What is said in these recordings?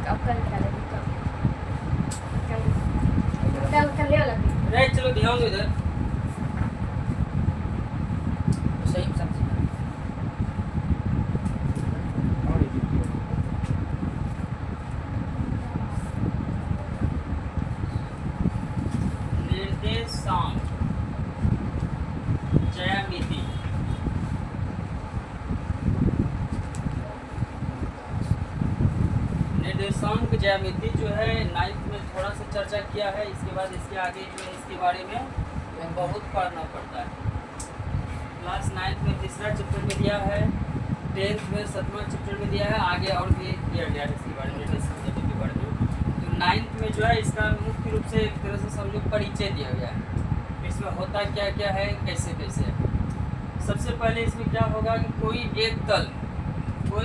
अब कल ले वाला रे चलो ध्यान दो इधर सही समझ निर्देशांक ज्यामिति निर्देशांक ज्यामिति जो है 9th में थोड़ा सा चर्चा किया है। इसके बाद इसके आगे जो है इसके बारे में बहुत पढ़ना पड़ता है। क्लास 9th में तीसरा चैप्टर में दिया है, 10th में 7वां चैप्टर में दिया है, आगे और भी दिया गया है इसके बारे में, निर्देशांक ज्यामिति के बारे में। तो 9th में जो है इसका मुख्य रूप से एक तरह से समझो परिचय दिया गया है। इसमें होता क्या क्या है, कैसे कैसे। सबसे पहले इसमें क्या होगा कि कोई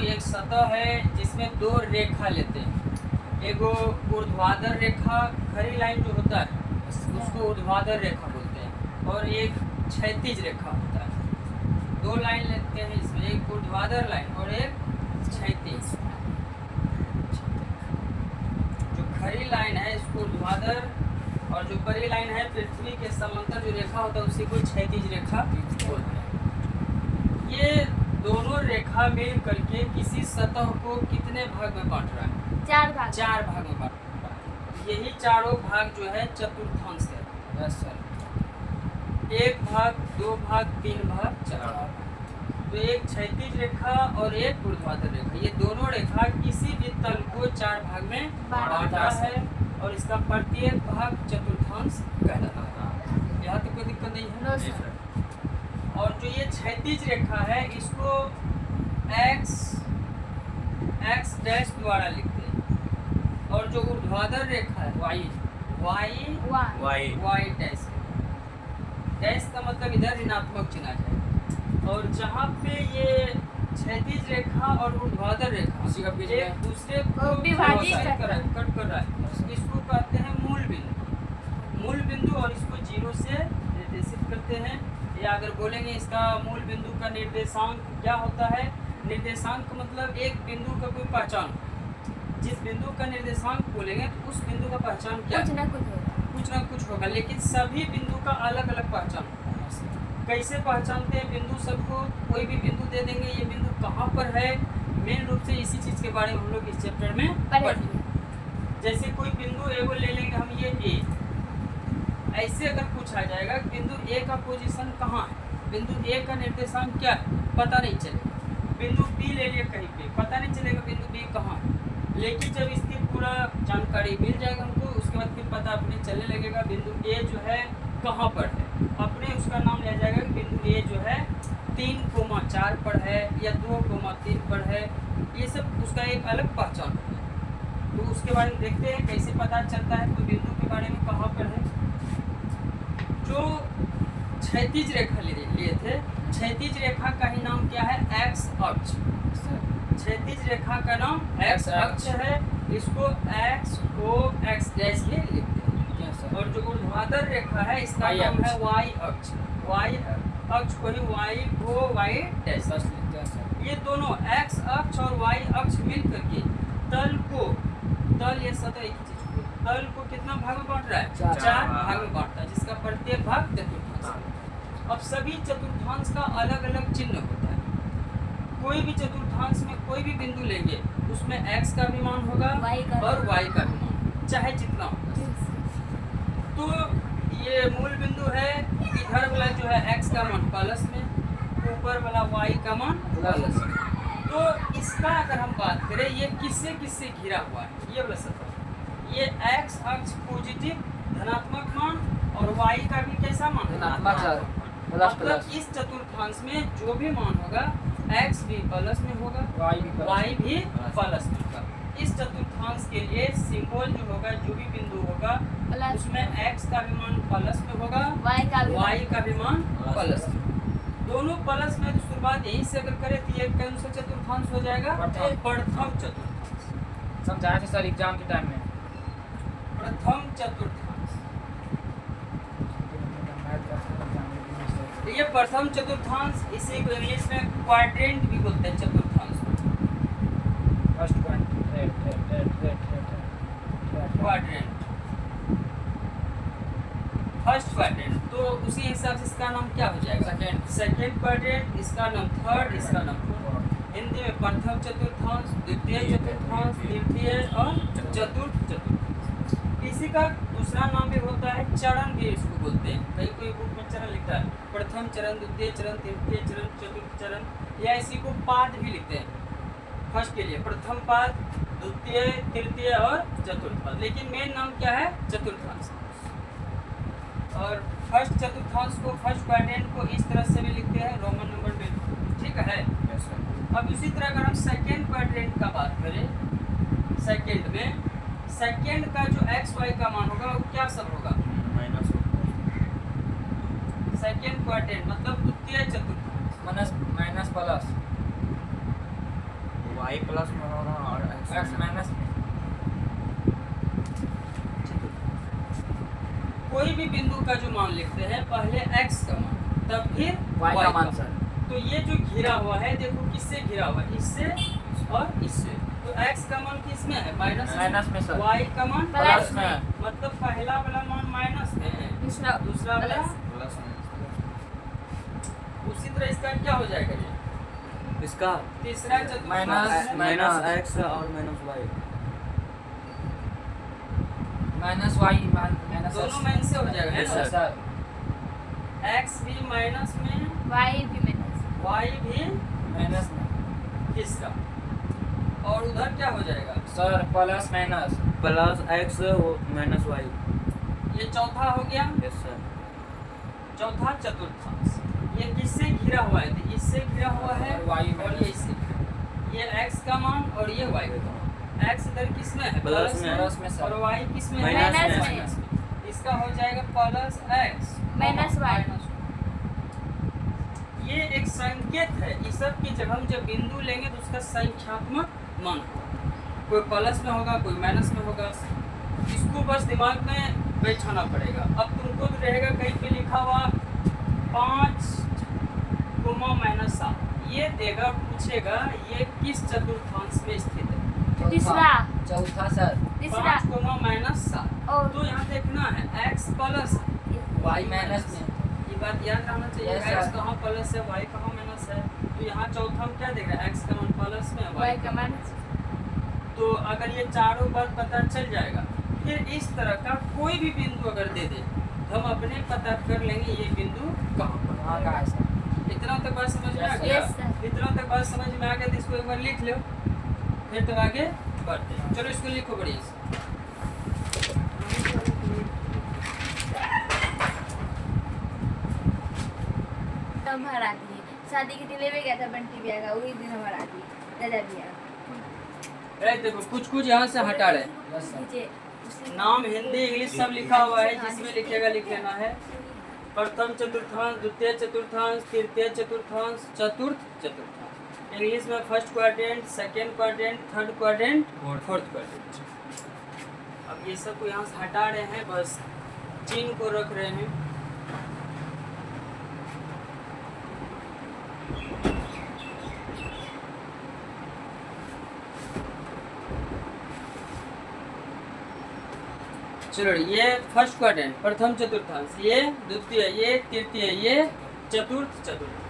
एक सतह है जिसमें दो रेखा लेते हैं। एगो ऊर्ध्वाधर रेखा, खड़ी लाइन जो होता है उसको ऊर्ध्वाधर रेखा बोलते हैं, और एक क्षैतिज रेखा होता है। दो लाइन लेते हैं इसमें, एक ऊर्ध्वाधर लाइन और एक क्षैतिज। जो खड़ी लाइन है इसको ऊर्ध्वाधर, और जो बड़ी लाइन है पृथ्वी के समांतर जो रेखा होता है उसी को क्षैतिज रेखा बोलते हैं। ये दोनों रेखा मिल करके किसी सतह को कितने भाग में बांट रहा है? चार भाग में बांट रहा है। यही चारों भाग जो है चतुर्थांश है। Yes sir. एक भाग, दो भाग, तीन भाग, चार भाग। तो एक क्षैतिज रेखा और एक ऊर्ध्वाधर रेखा, ये दोनों रेखा किसी भी तल को चार भाग में बांटा है, और इसका प्रत्येक भाग चतुर्थांश कहलाता है। यहाँ तो कोई दिक्कत नहीं है। और जो ये क्षैतिज रेखा है इसको x डैश द्वारा लिखते हैं, और जो ऊर्ध्वाधर रेखा है y डैश। डैश का मतलब इधर ऋणात्मक चिन्ह है। और जहाँ पे ये क्षैतिज रेखा और ऊर्ध्वाधर रेखा एक दूसरे को विभाजित कट कर रहा है, इसको कहते हैं मूल बिंदु, और इसको 0 से निर्देशित करते हैं। या अगर बोलेंगे इसका मूल बिंदु का निर्देशांक क्या होता है? निर्देशांक मतलब एक बिंदु का कोई पहचान। जिस बिंदु का निर्देशांक बोलेंगे तो उस बिंदु का पहचान क्या? कुछ ना कुछ होगा, लेकिन सभी बिंदु का अलग अलग पहचान होगा। कैसे पहचानते हैं बिंदु सबको? कोई भी बिंदु दे देंगे, ये बिंदु कहाँ पर है, मेन रूप से इसी चीज़ के बारे में हम लोग इस चैप्टर में पढ़ेंगे। जैसे कोई बिंदु एगो ले लेंगे हम, ये ए। ऐसे अगर पूछा जाएगा बिंदु ए का पोजीशन कहाँ है, बिंदु ए का निर्देशांक क्या है, पता नहीं चलेगा। बिंदु बी ले लिए कहीं पे, पता नहीं चलेगा बिंदु बी कहाँ है। लेकिन जब इसकी पूरा जानकारी मिल जाएगा हमको, उसके बाद फिर पता अपने चलने लगेगा बिंदु ए जो है कहाँ पर है। अपने उसका नाम लिया जाएगा कि बिंदु ए जो है 3,4 पर है या 2,3 पर है। ये सब उसका एक अलग पहचान है। तो उसके बारे में देखते हैं कैसे पता चलता है कोई बिंदु के बारे में कहाँ पर है। जो क्षैतिज रेखा लिए थे, क्षैतिज रेखा का ही नाम क्या है? एक्स अक्ष। क्षैतिज रेखा का नाम एक्स अक्ष है, इसको x डैश ही लिखते हैं। और जो ऊर्ध्वाधर रेखा है इसका नाम है y अक्ष। y अक्ष को ही y डैश लिखते हैं। ये दोनों x अक्ष और y अक्ष मिल करके तल ये सतह एक चीज को, तल को कितना भाग में बांट रहा है? चार भाग में बांटता है, जिसका प्रत्येक भाग चतुर्थांश। अब सभी चतुर्थांश का अलग अलग चिन्ह होता है। कोई भी चतुर्थांश में कोई भी बिंदु लेंगे उसमें x का भी मान होगा और y का भी मान, चाहे जितना हो। तो ये मूल बिंदु है, इधर वाला जो है x का मान प्लस में, ऊपर वाला y का मान प्लस में। तो इसका अगर हम बात करें, ये किससे घिरा हुआ है? ये वाला सतह, ये x अक्ष पॉजिटिव धनात्मक मान और y का भी कैसा मान? धनात्मक। मतलब इस चतुर्थांश में जो भी मान होगा x भी प्लस में होगा, y भी प्लस में होगा। इस चतुर्थांश के लिए सिंबल जो होगा, जो भी बिंदु होगा उसमें x का भी मान प्लस में होगा, y का भी मान प्लस में। दोनों प्लस में, तो शुरुआत यहीं से अगर करें तो ये कौन सा चतुर्थांश हो जाएगा? प्रथम चतुर्थांश। समझाए थे सर एग्जाम के टाइम में। प्रथम चतुर्थांश, ये प्रथम चतुर्थांश, इसी को इंग्लिश में क्वाड्रेंट भी बोलते हैं। चतुर्थांश first quadrant quadrant, first quadrant, तो उसी हिसाब से इसका नाम क्या हो जाएगा? सेकेंड क्वाड्रेंट, इसका नाम थर्ड, इसका नाम फोर्थ। हिंदी में प्रथम चतुर्थांश, द्वितीय चतुर्थांश, तृतीय और चतुर्थ चतुर्थांश। इसी का दूसरा नाम भी होता है चरण, भी इसको बोलते हैं। कई कोई बुक में चरण लिखता है, प्रथम चरण, द्वितीय चरण, तृतीय चरण, चतुर्थ चरण, या इसी को पाद भी लिखते हैं। फर्स्ट के लिए प्रथम पाद, द्वितीय, तृतीय और चतुर्थ पाद, लेकिन मेन नाम क्या है? चतुर्थांश। और फर्स्ट चतुर्थांश को, फर्स्ट क्वाड्रेंट को इस तरह से भी लिखते हैं रोमन नंबर में, ठीक है। अब इसी तरह अगर हम सेकेंड क्वाड्रेंट का बात करें, सेकेंड में सेकेंड का जो एक्स वाई का मान होगा वो क्या सब होगा? सेकेंड क्वाड्रेंट मतलब द्वितीय चतुर्थांश, माइनस प्लस वाई प्लस में होगा और एक्स माइनस में। कोई भी बिंदु का जो मान लिखते हैं पहले x का मान, तब फिर वाई का मान सर। तो ये जो घिरा हुआ है, देखो किससे घिरा हुआ है? इससे और इससे। तो x का मान किस में है? माइनस में सर। y का मान प्लस में। मतलब पहला वाला मान माइनस में है, दूसरा वाला प्लस में। उसी तरह इसका क्या हो जाएगा? ये इसका तीसरा चतुर्थांश माइनस एक्स और minus y, minus y minus दोनों में से हो जाएगा, है Yes, ना? सर। x भी माइनस में, वाई भी माइनस, y भी माइनस में तीसरा, और उधर क्या हो जाएगा? Sir plus minus. Plus x minus y. ये चौथा हो गया, यस सर। चौथा चतुर्थांश। ये किससे घिरा हुआ है? तो इससे घिरा हुआ है और y में। और ये इससे, ये x का मान और ये y का मान। x इधर किस में है? प्लस में। प्लस में सर। और y किस में है? माइनस में। माइनस में। इसका हो जाएगा प्लस x माइनस y। ये एक संकेत है, इस सब की जब हम जब बिंदु लेंगे तो उसका संख्यात्मक मान होगा, कोई प्लस में होगा, कोई माइनस में होगा। इसको बस दिमाग में बैठाना पड़ेगा। अब तुमको भी रहेगा कहीं पे लिखा हुआ 5 माइनस 7, ये देगा, पूछेगा ये किस चतुर्थांश में स्थित है? तीसरा, चौथा सर। तीसरा 5 माइनस 7। और तो यहाँ देखना है x प्लस वाई माइनस में। ये बात याद रहना चाहिए। Yes, x sir. कहाँ प्लस है, y कहाँ माइनस है। तो यहाँ चौथा में क्या देख रहा है? x का मान प्लस में है, y वाई का का मान। माइनस, तो अगर ये चारों बात पता चल जाएगा, फिर इस तरह का कोई भी बिंदु अगर दे दे तो हम अपने पता कर लेंगे ये बिंदु कहाँ पर हाँ का है सर। इतना तक बात समझ में आ Yes, गया? yes, sir. इतना तक बात समझ में आ गया तो इसको एक बार लिख लो, फिर तब आगे बढ़ते हैं। चलो इसको लिखो बढ़िया से। हमारा आती है। शादी के दिले में गया था बंटी भैया का, वही दिन हमारा आती है दादा भैया ए, देखो कुछ कुछ यहाँ से हटा रहे, यस सर। नीचे उसके नाम हिंदी इंग्लिश सब लिखा हुआ है, जिसमें लिखेगा लिख लेना है। प्रथम चतुर्थांश, द्वितीय चतुर्थांश, तृतीय चतुर्थांश, चतुर्थ चतुर्थांश। इंग्लिश में first quadrant, second quadrant, third quadrant, fourth quadrant. अब ये सब को यहाँ से हटा रहे हैं, बस चिन्ह को रख रहे हैं। चलो ये फर्स्ट क्वाड्रेंट, प्रथम चतुर्थांश, ये द्वितीय, ये तृतीय, ये चतुर्थ चतुर्थांश।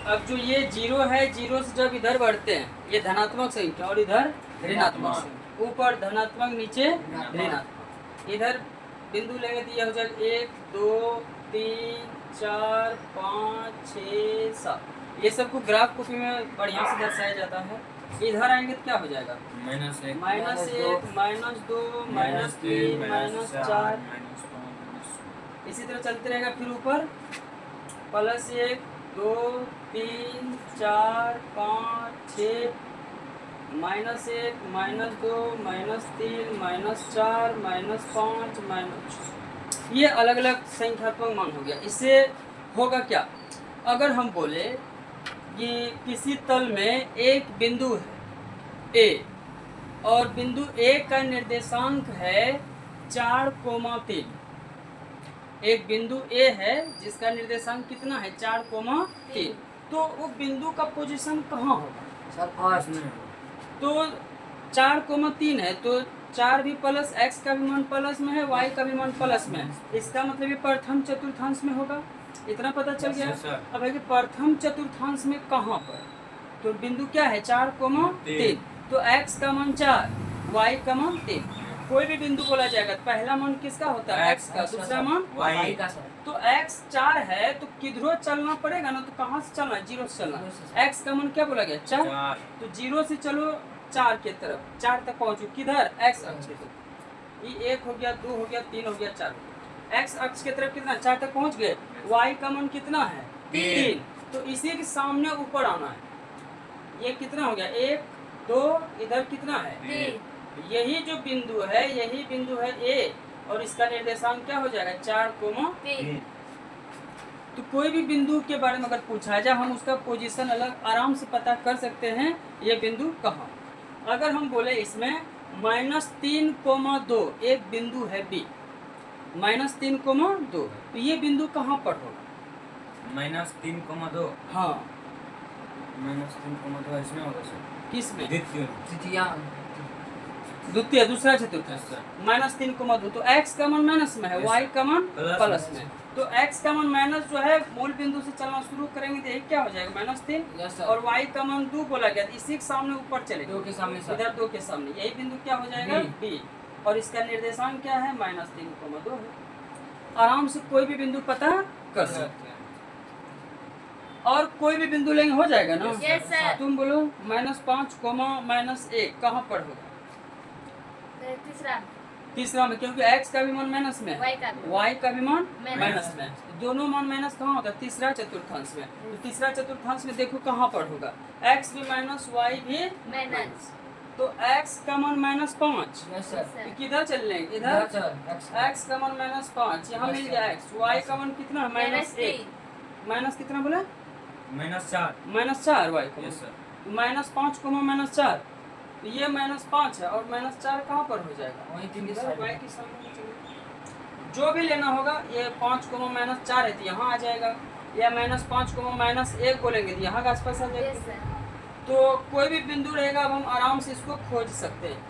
अब जो ये जीरो है, जीरो से जब इधर बढ़ते हैं ये धनात्मक संख्या और इधर ऋणात्मक संख्या, ऊपर धनात्मक नीचे ऋणात्मक। इधर बिंदु लेंगे तो ये हो जाएगा 1 2 3 4 5 6 7। ये सबको ग्राफ कॉपी में बढ़िया से दर्शाया जाता है। इधर आएंगे तो क्या हो जाएगा? माइनस एक, माइनस 1 माइनस 2 माइनस 3 माइनस 4, इसी तरह चलते रहेगा। फिर ऊपर plus 1 2 3 4 5 6 minus 1 minus 2 minus 3 minus 4 minus 5 minus, ये अलग अलग संख्यात्मक मान हो गया। इससे होगा क्या? अगर हम बोले कि किसी तल में एक बिंदु है ए और बिंदु ए का निर्देशांक है 4,3। एक बिंदु ए है जिसका निर्देशांक कितना है? 4,3। तो वो बिंदु का पोजीशन कहाँ होगा? सर फर्स्ट इसमें तो 4,3 है तो 4 भी प्लस, x का भी मान प्लस में है, y का भी मान प्लस में है। इसका मतलब ये प्रथम चतुर्थांश में होगा। इतना पता चल गया। Yes, sir. अब है कि प्रथम चतुर्थांश में कहाँ पर, तो बिंदु क्या है 4,3, तो x का मान 4, y का मान 3। कोई भी बिंदु बोला जाएगा तो पहला मान किसका होता है x का, दूसरा मान y का सर। तो x 4 है तो किधरों चलना पड़ेगा ना, तो कहाँ से चलना है, 0 से चलना। x का मान क्या बोला गया 4, 4 तो 0 से चलो 4 के तरफ, 4 तक पहुंचो, किधर x अक्ष के तरफ। ये 1 हो गया, 2 हो गया, 3 हो गया, 4 x अक्ष के तरफ कितना 4 तक पहुंच गए। y का मान कितना है 3, तो इसी के सामने ऊपर आना है। ये कितना हो गया 1 2, इधर कितना है 3। यही जो बिंदु है यही बिंदु है A, और इसका निर्देशांक क्या हो जाएगा 4,3। तो कोई भी बिंदु के बारे में अगर पूछा जाए हम उसका पोजीशन अलग आराम से पता कर सकते हैं। ये बिंदु कहाँ, अगर हम बोले इसमें -3,2 एक बिंदु है B, -3,2, तो ये बिंदु कहाँ पर होगा -3,2 हाँ -3,2 इसमें होगा सर। किसमें द्वितीय तृतीयांक द्वितीय दूसरा चतुर्थ Yes, sir. -3,2, तो x का मान माइनस में है, Yes, y sir. का मान Plus प्लस में। में, तो x का मान माइनस जो है मूल बिंदु से चलना शुरू करेंगे तो ये क्या हो जाएगा -3, Yes, sir. और y का मान 2 बोला गया, इसी के सामने ऊपर चलेगा 2 के सामने सर। इधर 2 के सामने, यही बिंदु क्या हो जाएगा B. B, और इसका निर्देशांक क्या है -3,2 है। आराम से कोई भी बिंदु पता कर सकते हैं, और कोई भी बिंदु लेंगे हो जाएगा ना। Yes, sir. तुम बोलो -5, -1 कहाँ पर होगा तीसरा में, क्योंकि x का भी मान माइनस में है, Y का भी। y का भी मान माइनस माइनस में है। दोनों मान माइनस कहाँ होता है तीसरा चतुर्थांश में, तो तीसरा चतुर्थांश में देखो कहाँ पर होगा x भी माइनस y भी माइनस, तो x का मान -5, यस सर। तो किधर चल लेंगे इधर इधर, सर x का मान -5, यहाँ Yes, मिल sir. गया x, y का मान कितना है -1, माइनस कितना बोला -4 -4 y का यस सर। -5, -4, तो ये -5 है और -4 कहाँ पर हो जाएगा वहीं 3 के इधर साइड y में। के सामने चलिए। जो भी लेना होगा ये 5, -4 है तो यहाँ आ जाएगा, या -5, -1 बोलेंगे तो यहाँ के आसपास आ जाएगा। यस सर, तो कोई भी बिंदु रहेगा अब हम आराम से इसको खोज सकते हैं।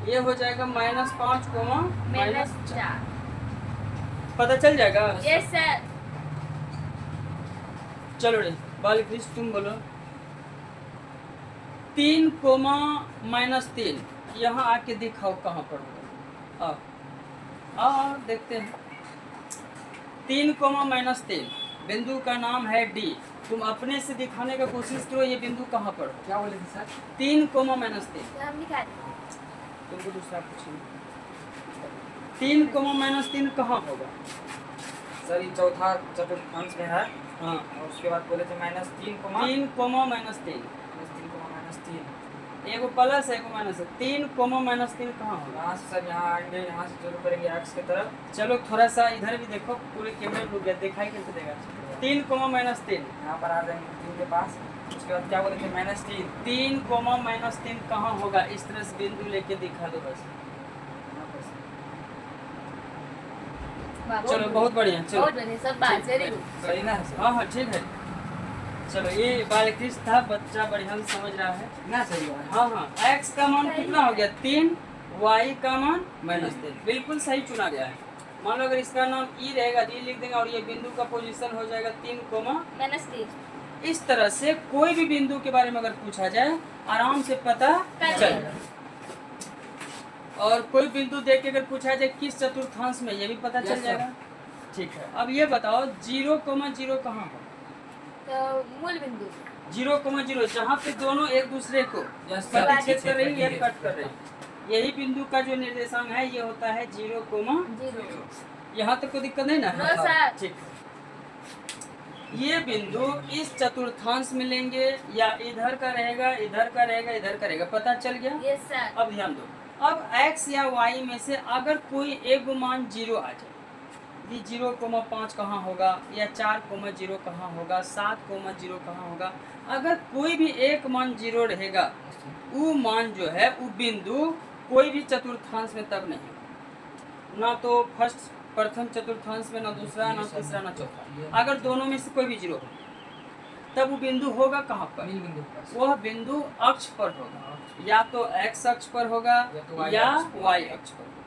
ये हो जाएगा -5, -4, पता चल जाएगा। Yes sir. चलो रे बालकृष्ण तुम बोलो 3, -3 यहाँ आके दिखाओ कहाँ पर होगा। आओ देखते हैं। 3, -3 बिंदु का नाम है D, तुम अपने से दिखाने का कोशिश करो ये बिंदु कहाँ पर हो। क्या बोले थे सर? 3, -3 तो हम दिखा दें। तुमको दूसरा पूछिए 3, -3 कहाँ होगा। सर ये चौथा चतुर्थांश में है, हाँ और उसके बाद बोले थे -3, 3, -3 -3 एगो प्लस है एगो माइनस है। 3, -3 कहाँ होगा। यहाँ से सर यहाँ आएंगे, यहाँ से शुरू करेंगे x की तरफ। चलो थोड़ा सा इधर भी देखो, पूरे कैमरे में रुक गया, दिखाई कैसे देगा। 3, -3 यहाँ पर आ जाएंगे 3 के पास। उसके बाद क्या बोले थे -3 3, -3 कहाँ होगा, इस तरह से बिंदु लेके दिखा दो बस। यहाँ पर से। वाह, चलो बहुत बढ़िया, चलो बहुत बढ़िया, सब बात वेरी गुड। सही ना है सर? हाँ हाँ ठीक है। चलो ये बालकृष्ण था, बच्चा बढ़िया से समझ रहा है। ना सही हुआ है। हाँ हाँ x का मान कितना हो गया 3, y का मान -3, बिल्कुल सही चुना गया है। मान लो अगर इसका नाम ई रहेगा तो ई लिख देंगे, और ये बिंदु का पोजीशन हो जाएगा 3, -3, इस तरह से कोई भी बिंदु के बारे में अगर पूछा जाए आराम से पता कर चल। लेगा। और कोई बिंदु देख के अगर पूछा जाए किस चतुर्थांश में, ये भी पता चल Yes, sir. जाएगा। ठीक है, अब ये बताओ 0, 0 कहाँ हो। तो मूल बिंदु 0, 0 जहाँ पे दोनों एक दूसरे को Yes, sir. प्रतिच्छेद कर रही है या कट कर रही है, यही बिंदु का जो निर्देशांक है ये होता है 0, 0। यहाँ तक कोई दिक्कत नहीं ना नो है। सर। ठीक है, ये बिंदु इस चतुर्थांश में लेंगे या इधर का रहेगा, इधर का रहेगा, इधर का रहेगा, पता चल गया। Yes sir. अब ध्यान दो, अब x या y में से अगर कोई एक मान 0 आ जाए, ये 0,5 कहाँ होगा, या 4,0 कहाँ होगा, 7,0 कहाँ होगा, अगर कोई भी एक मान 0 रहेगा वो मान जो है वो बिंदु कोई भी चतुर्थांश में तब नहीं होगा। ना तो प्रथम चतुर्थांश में, ना दूसरा, ना तीसरा, ना चौथा, अगर दोनों में से कोई भी 0 हो। तब वो बिंदु होगा कहाँ पर? मिल बिंदु पर। वह बिंदु अक्ष पर होगा, या तो x अक्ष पर होगा या तो y या अक्ष पर। y अक्ष पर होगा।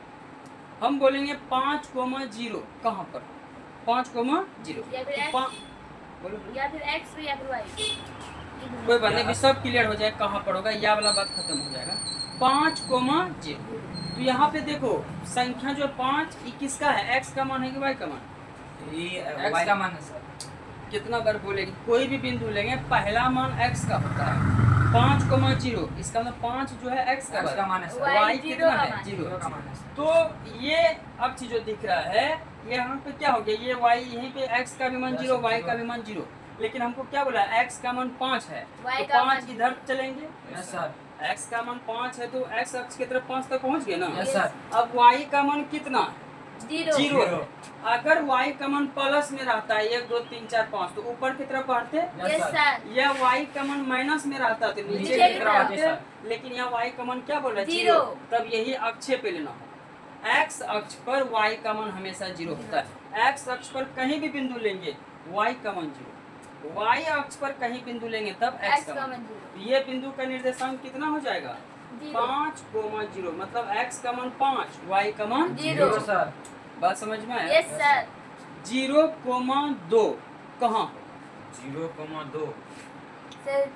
हम बोलेंगे 5,0 कहाँ पर? 5,0 या फिर तो x बोलो या फिर x या फिर y। कोई बात नहीं, सब क्लियर हो जाए कहाँ पर होगा, या वाला बात खत्म हो जाएगा। 5,0 तो यहाँ पे देखो संख्या जो 5 ये किसका है? x का मान है कि y का मान? ये x का मान है सर। कितना बार बोलेंगे? कोई भी बिंदु लेंगे पहला मान x का होता है 5,0, इसका मतलब 5 जो है x x का मान है सर। Y y जीरो कितना का है? मान। 0 का मान है सर। तो ये अक्ष जो दिख रहा है ये यहाँ पे क्या हो गया? ये y यहीं पे x का भी मान 0, y का भी मान 0, लेकिन हमको क्या बोला? x का मान 5 है, Y तो का 5 मान- इधर चलेंगे। Yes sir. x का मान 5 है तो x अक्ष की तरफ 5 तक पहुँच गए ना। Yes sir. अब y का मान कितना? 0 0 है। अगर y का मान प्लस में रहता है 1 2 3 4 5 तो ऊपर की तरफ बढ़ते, यस सर। या y का मान माइनस में रहता है तो नीचे नीचे की की तरफ तरफ। बढ़ते, लेकिन यहाँ y का मान क्या बोल रहा है? 0। तब यही अक्ष पे लेना हो। x अक्ष पर y का मान हमेशा 0 होता है। x अक्ष पर कहीं भी बिंदु लेंगे y का मान 0, y अक्ष पर कहीं बिंदु लेंगे तब x का मान 0। ये बिंदु का निर्देशांक कितना हो जाएगा? 5,0, मतलब x का मान 5, y का मान 0। सर। बात समझ में आया? Yes sir. 0,2 कहाँ? 0,2 सर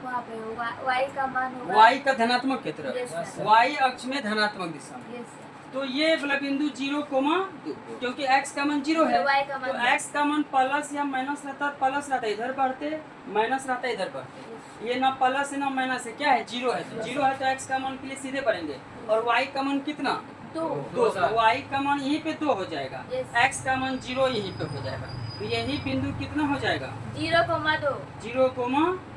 वहाँ पे होगा y का मान होगा y का धनात्मक की तरफ, यस सर। y अक्ष में धनात्मक दिशा में। Yes sir. तो ये वाला बिंदु 0,2 क्योंकि x का मान 0 है तो y का मान तो x का मान प्लस या माइनस रहता है, प्लस रहता है इधर बढ़ते, माइनस रहता है इधर बढ़ते। ये ना प्लस है ना माइनस है, क्या है? 0 है। तो 0 है तो x का मान के लिए सीधे बढ़ेंगे, और y का मान कितना? 2 2। तो y का मान यहीं पे 2 हो जाएगा, Yes. x का मान 0 यहीं पे हो जाएगा, तो यही बिंदु कितना हो जाएगा? 0,2 0,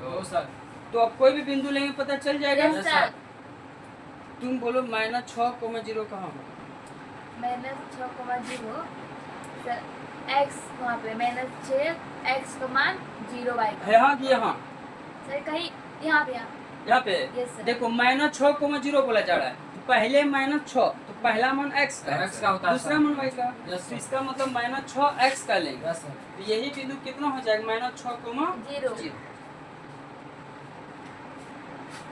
दो सर। तो अब कोई भी बिंदु लेंगे पता चल जाएगा। Yes sir. तुम बोलो -6,0 कहाँ होगा? -6,0 सर x वहाँ पे -6 x का मान 0 y का यहाँ कि यहाँ? सर कहीं यहाँ पे यहाँ पे Yes, sir. देखो -6,0 बोला जा रहा है, तो पहले -6 तो पहला मान x का, x का होता है दूसरा सर। मान y का, Yes, तो इसका मतलब -6x का लेंगे। Yes sir. तो यही बिंदु कितना हो जाएगा? -6,0। 0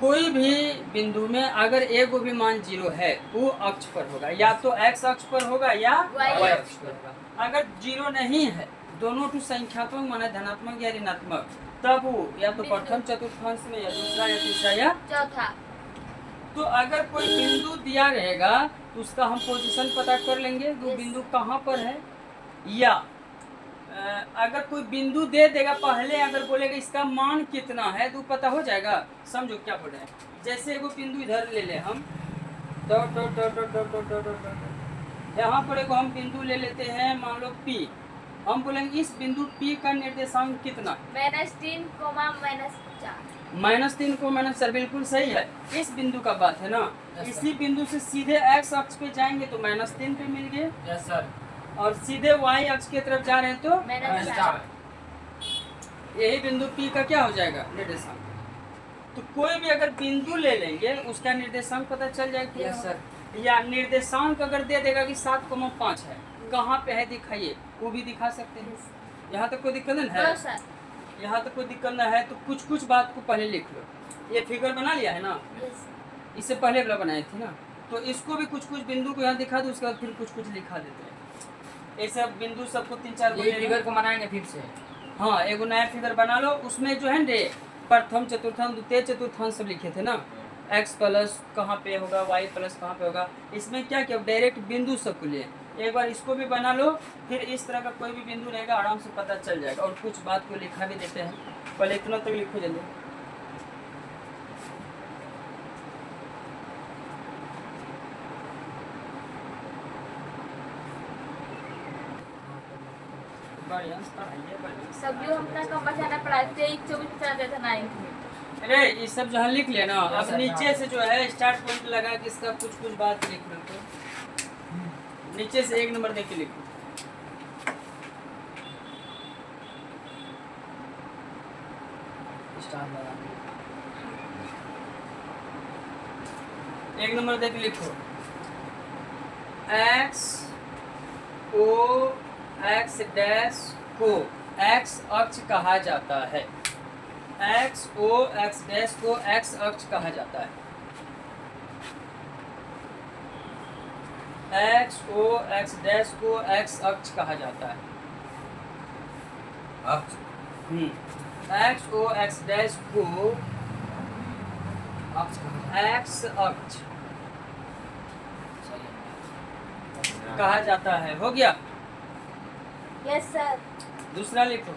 कोई भी बिंदु में अगर एक भी मान 0 है वो अक्ष पर होगा, या तो x अक्ष पर होगा या Y y अक्ष अक्ष पर होगा। अगर 0 नहीं है, दोनों टू संख्यात्मक माने धनात्मक या ऋणात्मक, तब वो या तो प्रथम चतुर्थांश में या दूसरा या तीसरा या चौथा तो अगर कोई बिंदु दिया रहेगा तो उसका हम पोजीशन पता कर लेंगे वो Yes. बिंदु कहाँ पर है, या अगर कोई बिंदु दे देगा पहले अगर बोलेगा इसका मान कितना है तो पता हो जाएगा। समझो क्या बोल रहे हैं, जैसे एगो बिंदु इधर ले ले हम यहाँ पर एगो हम बिंदु ले लेते हैं, मान लो P। हम बोलेंगे इस बिंदु P का निर्देशांक कितना? -3, -4 -3 को -4 बिल्कुल सही है। इस बिंदु का बात है ना, Yes, इसी बिंदु से सीधे x अक्ष पे जाएंगे तो -3 पे मिल गए, यस सर। और सीधे y अक्ष की तरफ जा रहे हैं तो -4 यही बिंदु P का क्या हो जाएगा? निर्देशांक। तो कोई भी अगर बिंदु ले लेंगे उसका निर्देशांक पता चल जाएगा। Yes sir. या निर्देशांक अगर दे देगा कि 7,5 है, कहाँ पे है दिखाइए, वो भी दिखा सकते हैं। यहाँ तक कोई दिक्कत नहीं है? नो सर यहाँ तक कोई दिक्कत ना है तो कुछ बात को पहले लिख लो। ये फिगर बना लिया है ना, यस इससे पहले वाला बनाए थे ना, तो इसको भी कुछ बिंदु को यहाँ दिखा दो, उसके बाद फिर कुछ लिखा देते हैं। ये सब बिंदु सबको 3-4 ये फिगर को बनाएंगे फिर से। हाँ एगो नया फिगर बना लो, उसमें जो है ना प्रथम चतुर्थांश द्वितीय चतुर्थांश सब लिखे थे ना, x प्लस कहाँ पे होगा, y प्लस कहाँ पे होगा, इसमें क्या किया डायरेक्ट बिंदु सबको लिए। एक बार इसको भी बना लो, फिर इस तरह का कोई भी बिंदु रहेगा आराम से पता चल जाएगा। और कुछ बात को लिखा भी देते हैं, पहले इतना तक लिखो जल्दी। सब जो हम अपना कम बचाना पढ़ाए थे 24 चलाते थे 9th में। अरे ये सब जो है लिख लिया ना, Yes, अब sir, नीचे हाँ। से जो है स्टार्ट पॉइंट लगा के इसका कुछ बात लिख लो, तो नीचे से 1 नंबर देके लिखो। स्टार लगा। 1 नंबर देके लिखो x o x डैश को x अक्ष कहा जाता है। एक्स ओ एक्स डैश को एक्स अक्ष कहा जाता है। एक्स ओ एक्स डैश को एक्स अक्ष कहा जाता है। अक्ष एक्स ओ एक्स डैश को एक्स अक्ष कहा जाता है। हो गया। Yes sir. दूसरा लिखो।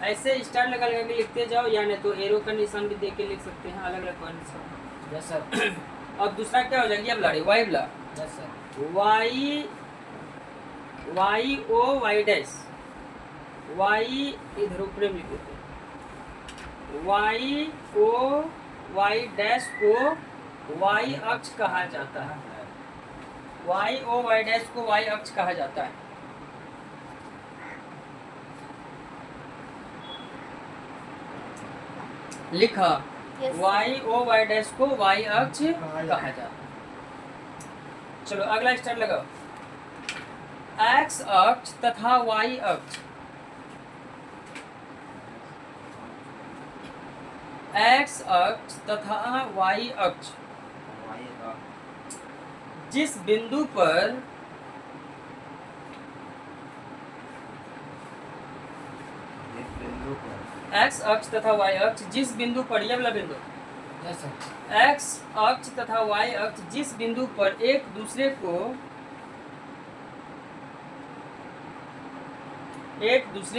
ऐसे स्टार लगा लगा के लिखते जाओ, या नहीं तो एरो का निशान भी देख के लिख सकते हैं, अलग अलग पॉइंट। Yes sir. अब दूसरा क्या हो जाएगा? अब लाड़ी वाई बला yes sir. Y Y O Y dash, Y इधर ऊपर में लिख देते हैं। वाई ओ वाई डैश को वाई अक्ष कहा जाता है। वाई ओ वाई डैश को वाई अक्ष कहा जाता है। लिखा। Yes, sir. Y O Y dash को वाई अक्ष कहा जाता है। चलो अगला स्टार लगाओ। एक्स अक्ष तथा वाई अक्ष, एक्स अक्ष तथा वाई अक्ष जिस बिंदु पर एक्स अक्ष तथा वाई अक्ष जिस बिंदु पर, यह वाला बिंदु यस सर। एक्स अक्ष तथा वाई अक्ष जिस बिंदु पर एक दूसरे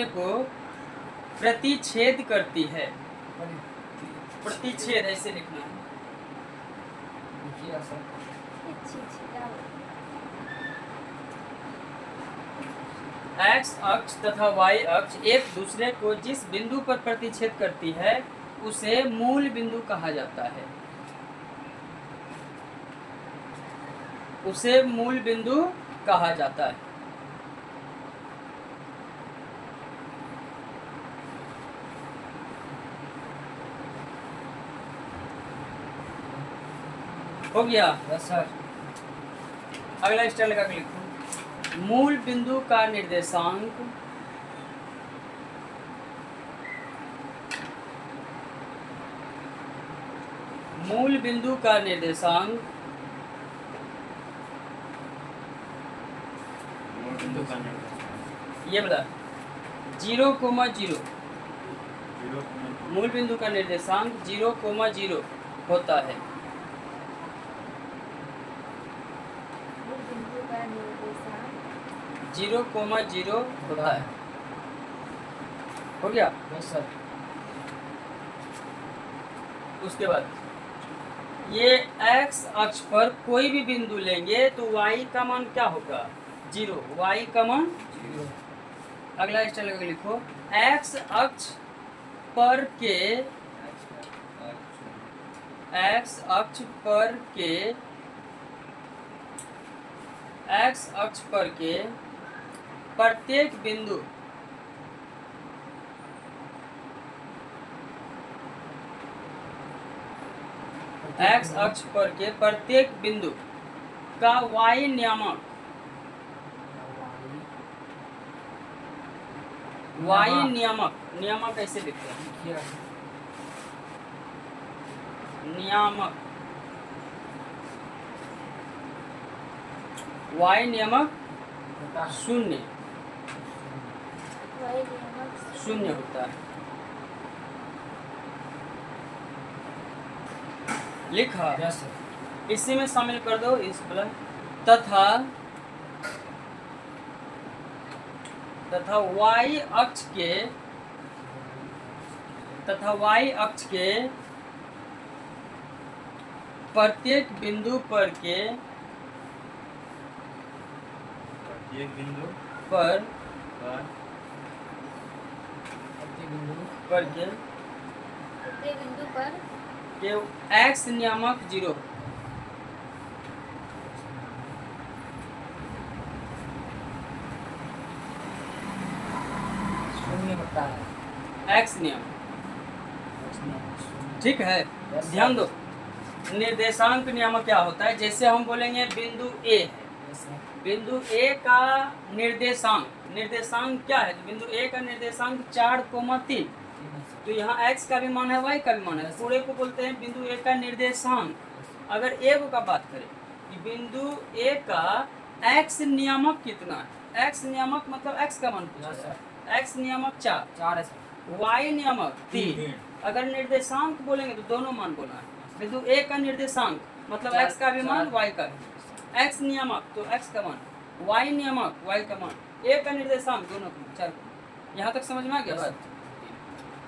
को प्रतिच्छेद करती है। प्रतिच्छेद ऐसे लिखना है। लिखिए सर। एक्स अक्ष तथा वाई अक्ष एक दूसरे को जिस बिंदु पर प्रतिच्छेद करती है उसे मूल बिंदु कहा जाता है। उसे मूल बिंदु कहा जाता है। हो गया। Yes sir. अगला स्टार लगा के लिखो। मूल बिंदु का निर्देशांक मूल बिंदु का निर्देशांक ये बता 0,0। मूल बिंदु का निर्देशांक 0,0 होता है। बिंदु का निर्देशांक 0,0 होता है। हो गया। Yes sir. उसके बाद ये x अक्ष पर कोई भी बिंदु लेंगे तो y का मान क्या होगा? 0। y का मान 0। अगला स्टाइल लगा के लिखो। x अक्ष पर के x अक्ष पर के x अक्ष पर के प्रत्येक बिंदु x अक्ष पर के प्रत्येक बिंदु का y नियामक नियामक कैसे लिखते हैं? लिखिए सर। नियामक y नियामक होता है। शून्य y नियामक शून्य होता है। लिखा। Yes sir. इसी में शामिल कर दो इस प्लस तथा y अक्ष के प्रत्येक बिंदु पर के एक बिंदु पर प्रत्येक बिंदु पर के प्रत्येक बिंदु पर के x नियामक 0 शून्य होता है। x नियम। ठीक है। Yes, sir. ध्यान दो। निर्देशांक नियामक क्या होता है? जैसे हम बोलेंगे बिंदु A है, यस सर। बिंदु A का निर्देशांक क्या है? बिंदु A का निर्देशांक 4,3। ठीक है सर। तो यहाँ x का भी मान है, y का भी मान है। पूरे को बोलते हैं बिंदु A का निर्देशांक। अगर एक का बात करें कि बिंदु A का x नियामक कितना है, x नियामक मतलब x का मान पूछा, x नियामक 4, 4 है सर। y नियामक 3। अगर निर्देशांक बोलेंगे तो दोनों मान बोलना है। बिंदु A का निर्देशांक मतलब x का भी मान, y का भी। x नियामक तो x का मान, y नियामक y का मान, A का निर्देशांक दोनों का मान, 4। यहाँ तक समझ में आ गया बात?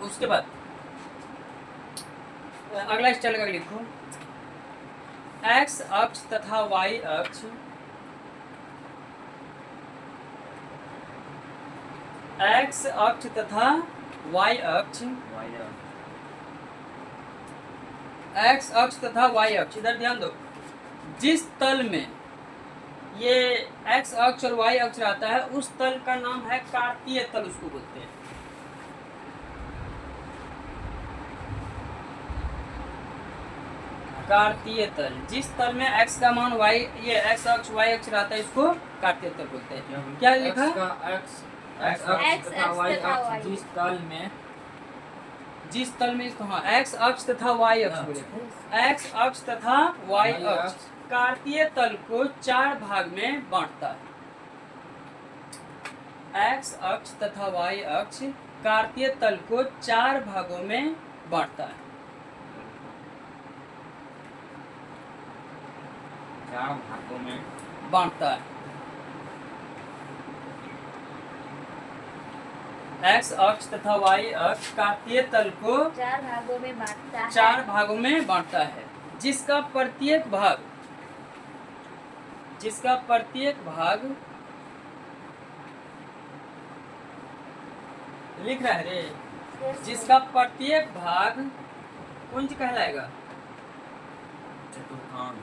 उसके बाद अगला स्टाइल का लिखो, x अक्ष तथा y अक्ष x अक्ष तथा y अक्ष, x अक्ष तथा y अक्ष, इधर ध्यान दो, जिस तल में ये x अक्ष और y अक्ष रहता है उस तल का नाम है कार्तीय तल, उसको बोलते हैं। कार्तीय तल, जिस तल में x का मान y, ये x अक्ष y अक्ष रहता है, इसको कार्तीय तल बोलते हैं। क्या लिखा? x अक्ष तथा y अक्ष जिस तल में इसको, हाँ, x अक्ष तथा y अक्ष बोले, x अक्ष तथा y अक्ष कार्तीय तल को 4 भाग में बांटता है। x अक्ष तथा y अक्ष कार्तीय तल को 4 भागों में बांटता है। 4 भागों में बांटता है। x अक्ष तथा y अक्ष कार्तीय तल को 4 भागों में बांटता है। 4 भागों में बांटता है, जिसका प्रत्येक भाग लिख रहा है रे, जिसका प्रत्येक भाग कुंज कहलाएगा, चतुर्थांश,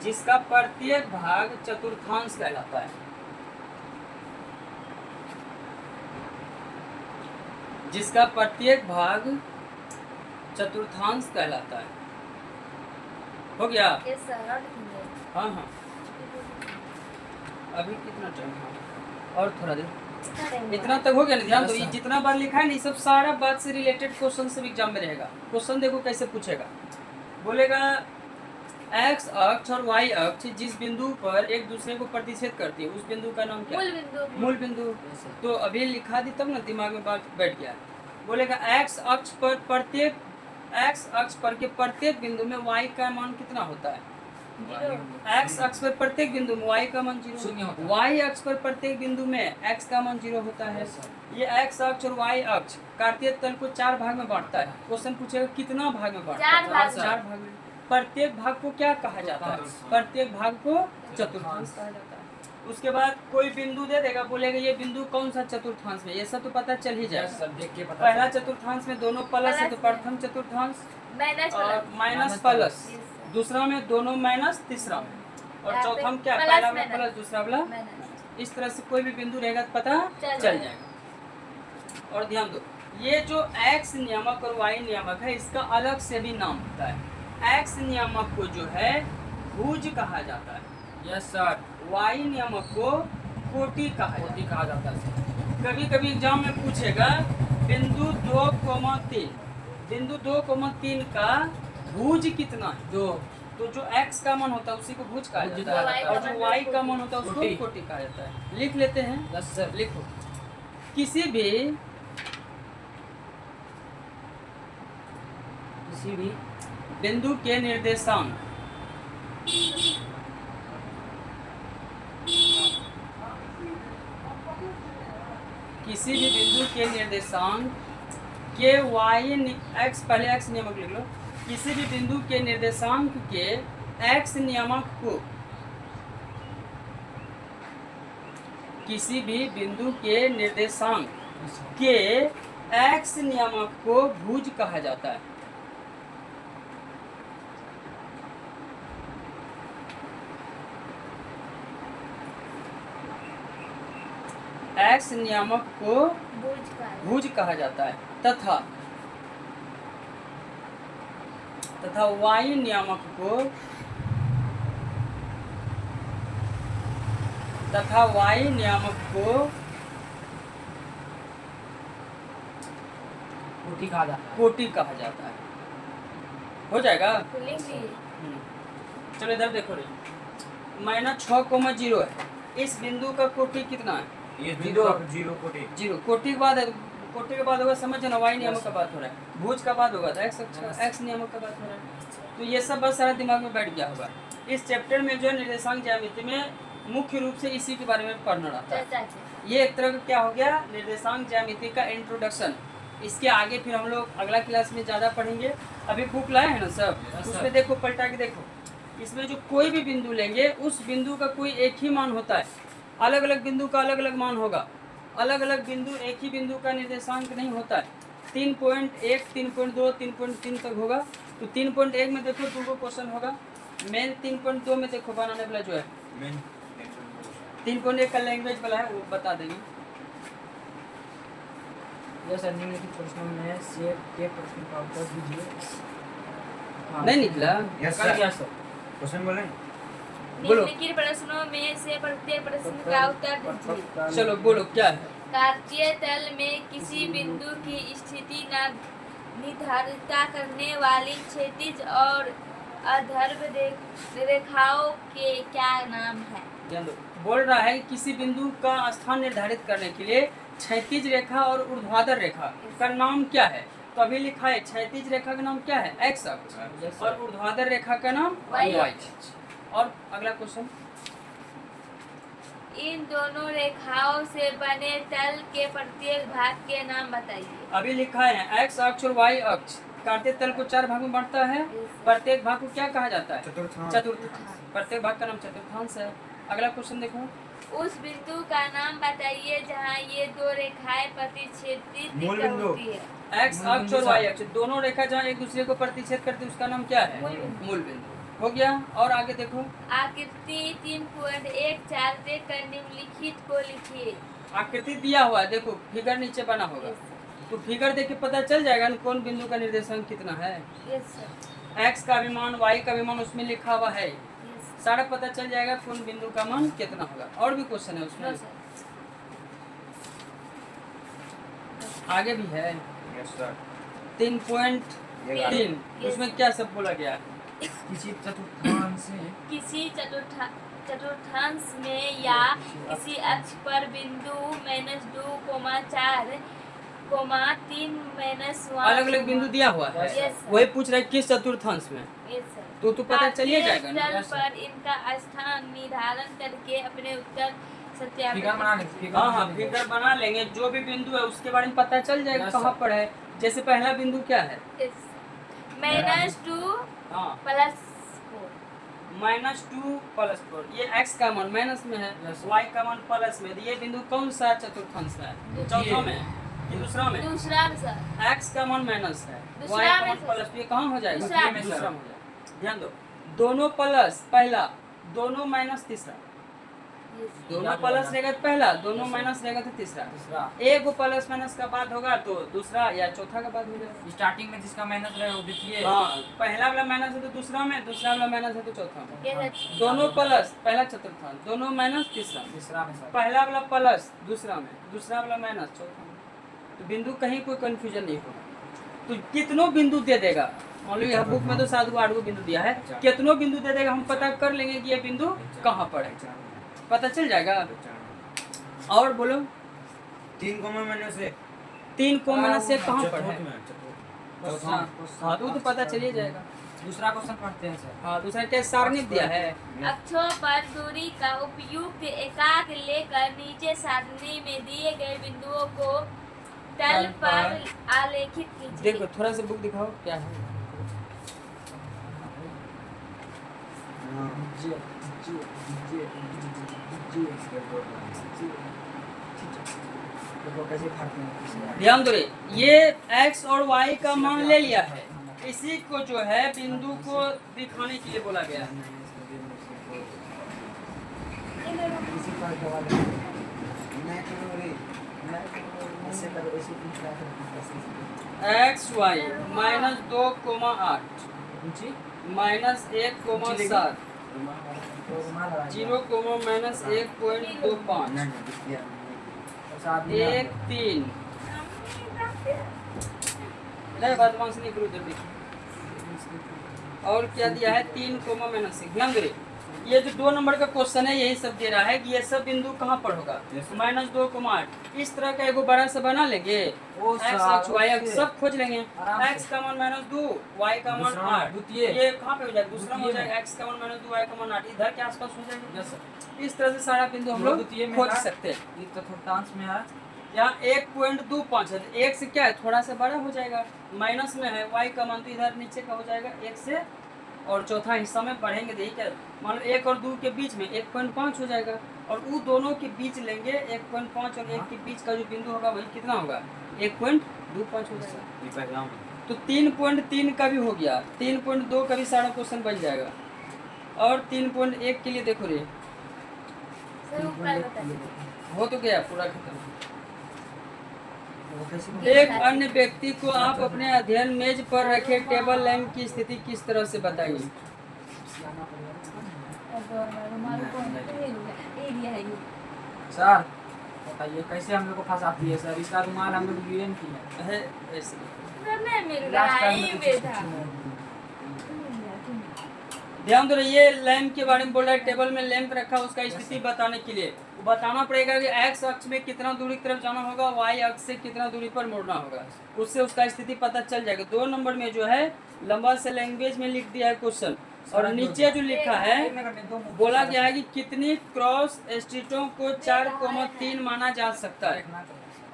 जिसका प्रत्येक भाग चतुर्थांश कहलाता है। जिसका प्रत्येक भाग चतुर्थांश कहलाता है। हो गया? ये सरल ही है। हाँ हाँ, अभी कितना टाइम है? और थोड़ा देर, इतना तक हो गया ना? ध्यान दो, ये जितना बार लिखा है ना, ये सब सारा बात से रिलेटेड क्वेश्चन सब एग्जाम में रहेगा। क्वेश्चन देखो कैसे पूछेगा, बोलेगा x अक्ष और y अक्ष जिस बिंदु पर एक दूसरे को प्रतिच्छेद करती है उस बिंदु का नाम क्या है? मूल बिंदु। तो अभी लिखा दी तब ना दिमाग में बात बैठ गया। बोलेगा x अक्ष पर के प्रत्येक बिंदु में y का मान कितना होता है? x अक्ष पर प्रत्येक बिंदु में y का मान 0 होता है। y अक्ष पर प्रत्येक बिंदु में x का मान 0 होता है। ये x अक्ष और y अक्ष कार्तीय तल को 4 भाग में बांटता है। क्वेश्चन पूछेगा कितना भाग में बांटता है? 4 भाग में। प्रत्येक भाग को क्या कहा जाता है? प्रत्येक भाग को चतुर्थांश कहा जाता है। उसके बाद कोई बिंदु दे देगा, बोलेगा ये बिंदु कौन सा चतुर्थांश में, ये सब तो पता चल ही जाएगा। पहला चतुर्थांश में दोनों प्लस है तो प्रथम चतुर्थांश, और माइनस प्लस दूसरा में दोनों माइनस तीसरा में, और चौथा में क्या, पहला में प्लस दूसरा वाला। इस तरह से कोई भी बिंदु रहेगा तो पता चल जाएगा। और ध्यान दो, ये जो x नियामक और y नियामक है इसका अलग से भी नाम होता है। x नियामक को जो है भुज कहा जाता है। Yes sir. y नियामक को कोटि कहा जाता है। कभी कभी एग्जाम में पूछेगा बिंदु 2,3, बिंदु 2,3 का भुज कितना है? 2। तो जो x का मान होता है उसी को भुज कहा जाता है, और जो y का मान होता है उसको कोटि कहा जाता है। लिख लेते हैं। Yes sir. लिखो, किसी भी बिंदु के निर्देशांक के x, पहले x नियामक लिख लो, किसी भी बिंदु के निर्देशांक के x नियामक को, किसी भी बिंदु के निर्देशांक के x नियामक को भुज कहा जाता है। x नियामक को भुज कहा जाता है तथा y नियामक को कोटि कहा जाता है। कोटि कहा जाता है। हो जाएगा। तो लिख लीजिए। चलो इधर देखो रे, -6,0 है। इस बिंदु का कोटि कितना है? ये जीरो। जीरो कोटि। जीरो। कोटि के बाद कोटि के बाद होगा, समझ ना, वाई नियमों का बात हो रहा है। भुज का बाद होगा तो एक्स नियमों का बात हो रहा है। तो ये सब बस सारा दिमाग में बैठ गया होगा। इस चैप्टर में जो निर्देशांक ज्यामिति में मुख्य रूप से इसी के बारे में पढ़ना रहता है। चर्चा की। ये एक तरह का क्या हो गया, निर्देशांक ज्यामिति का इंट्रोडक्शन। इसके आगे फिर हम लोग अगला क्लास में ज़्यादा पढ़ेंगे। अभी बुक लाए हैं ना सब, उसमें देखो, पलटा के देखो। इसमें जो कोई भी बिंदु लेंगे उस बिंदु का कोई एक ही मान होता है। अलग अलग बिंदु का अलग अलग मान होगा। अलग अलग बिंदु एक ही बिंदु का निर्देशांक नहीं होता है। 3.1, 3.2, 3.3 तक होगा। तो 3.1 में देखो तुमको क्वेश्चन होगा। मेन 3.2 में देखो बनाने वाला जो है मेन 3.1 का लैंग्वेज वाला है, वो बता देंगे। यह सर निम्नलिखित प्रश्नों में से के प्रश्न का उत्तर दीजिए। नहीं निकला। यस कर दिया सर। सर। क्वेश्चन बोलें। बोलो। निम्नलिखित प्रश्नों में से प्रत्येक प्रश्न का उत्तर दीजिए। चलो बोलो क्या है। कार्तीय तल में किसी बिंदु की स्थिति निर्धारित करने वाली क्षैतिज और अधर्व रेखाओं के क्या नाम है? ध्यान दो। बोल रहा है कि किसी बिंदु का स्थान निर्धारित करने के लिए क्षैतिज रेखा और ऊर्ध्वाधर रेखा का नाम क्या है। तो अभी लिखा है क्षैतिज रेखा का नाम क्या है, एक्स अक्ष, और ऊर्ध्वाधर रेखा का नाम वाई वाई अक्ष। और अगला क्वेश्चन, इन दोनों रेखाओं से बने तल के प्रत्येक भाग के नाम बताइए। अभी लिखा है एक्स अक्ष और वाई अक्ष। कार्तीय तल को 4 भागों में बांटता है। प्रत्येक भाग को क्या कहा जाता है? चतुर्थांश। चतुर्थांश। प्रत्येक भाग का नाम चतुर्थांश है। अगला क्वेश्चन देखो, उस बिंदु का नाम बताइए जहाँ ये दो रेखाएं प्रतिच्छेदित मूल बिंदु। होती है। एक्स अक्ष और वाई अक्ष दोनों रेखा जहाँ एक दूसरे को प्रतिच्छेद करती है उसका नाम क्या है? मूल बिंदु। मूल बिंदु। हो गया। और आगे देखो, आकृति 3.14 देकर निम्नलिखित को लिखिए। आकृति दिया हुआ है, देखो फिगर नीचे बना होगा। तो फिगर देख के पता चल जाएगा ना कौन बिंदु का निर्देशांक कितना है। Yes sir. एक्स का भी मान, वाई का भी मान उसमें लिखा हुआ है। यस सारा पता चल जाएगा कौन बिंदु का मान कितना होगा। और भी क्वेश्चन है उसमें, सर। आगे भी है। Yes sir. 3.3 उसमें क्या सब बोला गया है? किसी चतुर्थांश से किसी चतुर्थांश में या किसी अक्ष पर बिंदु -2,4, 3 अलग अलग बिंदु दिया हुआ है। Yes, sir. वही पूछ रहा है किस चतुर्थांश में। Yes sir. तो पता चलिए जाएगा ना। तल पर इनका स्थान निर्धारण करके अपने उत्तर सत्यापित फिगर बना लें। कीजिए। हाँ हाँ फिगर बना लेंगे। जो भी बिंदु है उसके बारे में पता चल जाएगा Yes, कहाँ sir. पर है। जैसे पहला बिंदु क्या है? -2 हाँ +4। -2 +4, ये x का मान माइनस में है, Yes, sir. y का मान प्लस में। तो ये बिंदु कौन सा चतुर्थांश में है? चौथा में कि दूसरा में? दूसरा में सर। x का मान माइनस है, दूसरा y का में मान सर। प्लस। तो ये कहाँ हो जाएगा? दूसरा में, दूसरा सर। में हो जाएगा। ध्यान दो, दोनों प्लस पहला, दोनों माइनस तीसरा। दोनों याद प्लस रहेगा। रहेगा तो पहला, दोनों Yes, sir. माइनस रहेगा तो तीसरा। तीसरा एक वो प्लस माइनस का बाद होगा तो दूसरा या चौथा का बाद हो जाएगा। स्टार्टिंग में जिसका माइनस रहे वो देखिए। हाँ, पहला वाला माइनस है तो दूसरा में, दूसरा वाला माइनस है तो चौथा में। ये सर। दोनों प्लस पहला चतुर्थांश, दोनों माइनस तीसरा में। तीसरा में सर। पहला वाला प्लस दूसरा में, दूसरा वाला माइनस चौथा में। तो बिंदु कहीं कोई कंफ्यूजन नहीं होगा। तो कितनों बिंदु दे देगा, मान लो यहाँ बुक में तो 7 8 बिंदु दिया है, कितनों बिंदु दे देगा हम पता कर लेंगे कि ये बिंदु कहाँ पर है, पता चल जाएगा। और बोलो 3 को मैंने से 3 को माइनस से कहाँ पर है? चतुर्थ में, चतुर्थ। हाँ तो पता चलिए जाएगा। दूसरा क्वेश्चन पढ़ते हैं सर। हाँ दूसरा क्या सारणी दिया है? अक्षों पर दूरी का उपयुक्त एकाक लेकर नीचे सारणी में दिए गए बिंदुओं को तल पर आलेखित कीजिए। देखो थोड़ा सा बुक दिखाओ क्या है। देखो कैसे फाड़ते हैं। ध्यान दो रे, ये x और y का मान ले लिया है, इसी को जो है बिंदु को दिखाने के लिए बोला गया है। किसी पर दबा दो। ऐसे करो, ऐसे कुछ क्या करते हैं। x y -2,8 ऊंची -1,7 तो रुमाल लगा दिया। 0,-1.25 और साथ में 1 3 ले वर्तमान से निकलो जल्दी। और क्या दिया है 3 कोमा माइनस 6। ध्यान दे ये जो 2 नंबर का क्वेश्चन है यही सब दे रहा है कि ये सब बिंदु कहाँ पर होगा -2, इस तरह का एगो बड़ा सा बना लेंगे ओ x अक्ष y अक्ष सब खोज लेंगे। x का मान -2 y का मान 8 ये कहाँ पे हो जाएगा दूसरा में हो जाएगा x का मान -2 y का मान 8 इधर के आसपास हो जाएगा। Yes sir. इस तरह से सारा बिंदु हम लोग खोज सकते हैं। ये चतुर्थांश में है। यहाँ 1.25 है तो 1 से क्या है थोड़ा सा बड़ा हो जाएगा, माइनस में है y का मान तो इधर नीचे का हो जाएगा 1 से, और चौथा हिस्सा में पढ़ेंगे देखिए क्या मान लो 1 और 2 के बीच में 1.5 हो जाएगा, और वो दोनों के बीच लेंगे 1.5 और 1 के बीच का जो बिंदु होगा वही कितना होगा 1.25 हो जाएगा। तो 3.3 का भी हो गया, 3.2 का भी सारा क्वेश्चन बन जाएगा, और 3.1 के लिए देखो रे सर ऊपर बताइए। हो तो गया पूरा खत्म। एक अन्य व्यक्ति को आप अपने अध्ययन मेज पर रखे टेबल लैंप की स्थिति किस तरह से बताइए। सर बताइए कैसे हम लोग को फंसाती है सर, इसका रुमाल हम लोग यूएन की है। ऐसे सर नहीं मिल रहा है ये बेटा। ध्यान दो ये लैंप के बारे में बोल रहा है, टेबल में लैंप रखा उसका स्थिति बताने के लिए बताना पड़ेगा कि x अक्ष में कितना दूरी की तरफ जाना होगा, y अक्ष से कितना दूरी पर मुड़ना होगा, उससे उसका स्थिति पता चल जाएगा। 2 नंबर में जो है लंबा से लैंग्वेज में लिख दिया है क्वेश्चन, और नीचे जो लिखा है बोला गया है कि कितनी क्रॉस स्ट्रीटों को 4,3 माना जा सकता है,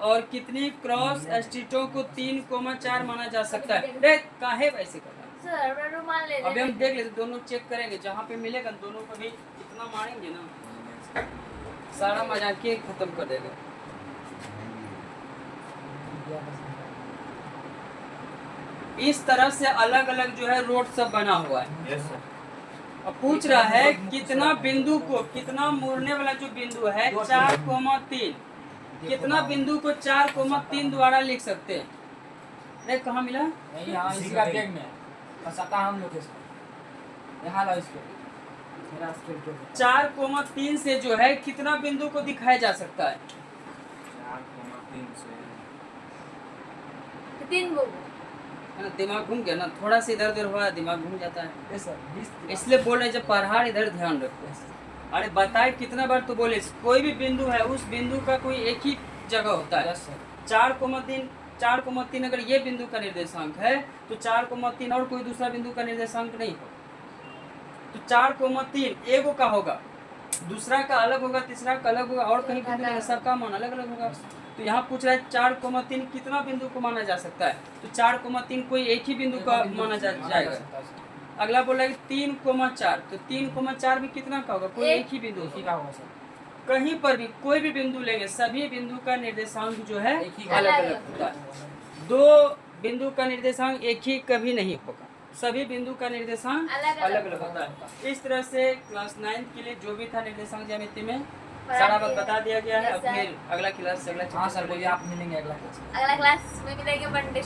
और कितनी क्रॉस स्ट्रीटों को 3,4 माना जा सकता है। देख काहे वैसे कर रहा है सर रुमाल ले अभी हम देख लेते दोनों चेक करेंगे, जहाँ पे मिलेगा दोनों को भी इतना मारेंगे ना सारा मजाक ही खत्म कर देगा। इस तरह से अलग अलग जो है रोड सब बना हुआ है। अब पूछ रहा है कितना बिंदु को कितना मुड़ने वाला जो बिंदु है 4,3 कितना बिंदु को 4,3 द्वारा लिख सकते हैं। देख कहाँ मिला नहीं हाँ इसका बैग में फंसाता हम लोग इसको, यहाँ ला इसको मेरा स्केल के 4,3 से जो है कितना बिंदु को दिखाया जा सकता है। 4,3 से 3 गो है ना, दिमाग घूम गया ना, थोड़ा सा इधर उधर हुआ दिमाग घूम जाता है, यस सर 20 इसलिए बोल रहे जब पढ़ा इधर ध्यान रखो। अरे बताए कितना बार तो बोले कोई भी बिंदु है उस बिंदु का कोई एक ही जगह होता है। यस सर 4,3 अगर ये बिंदु का निर्देशांक है तो 4,3 और कोई दूसरा बिंदु का निर्देशांक नहीं हो, तो 4,3 एगो का होगा, दूसरा का अलग होगा, तीसरा का अलग होगा, और कहीं बिंदु नहीं, सबका मान अलग अलग होगा। तो यहाँ पूछ रहा है 4,3 कितना बिंदु को माना जा सकता है, तो 4,3 कोई एक ही बिंदु का माना जाएगा। अगला बोला कि 3,4 तो 3,4 भी कितना का होगा, कोई एक ही बिंदु एक ही का होगा सर। कहीं पर भी कोई भी बिंदु लेंगे सभी बिंदु का निर्देशांक जो है एक ही अलग अलग होता है। 2 बिंदु का निर्देशांक एक ही कभी नहीं होगा, सभी बिंदु का निर्देशांक अलग अलग अलग होता है। इस तरह से क्लास 9 के लिए जो भी था निर्देशांक ज्यामिति में सारा बात बता दिया गया है। अब फिर अगला क्लास से हाँ सर बोलिए आप मिलेंगे अगला क्लास में। अगला क्लास में मिलेंगे मंडे।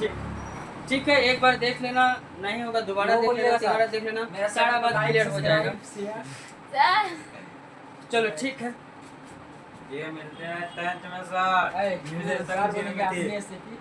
ठीक है, एक बार देख लेना, नहीं होगा दोबारा देख लेना, दोबारा देख लेना, सारा बात क्लियर हो जाएगा। सर चलो ठीक है, ये मिलते हैं 10th में सर। मुझे सर बोलेंगे आपने ऐसे की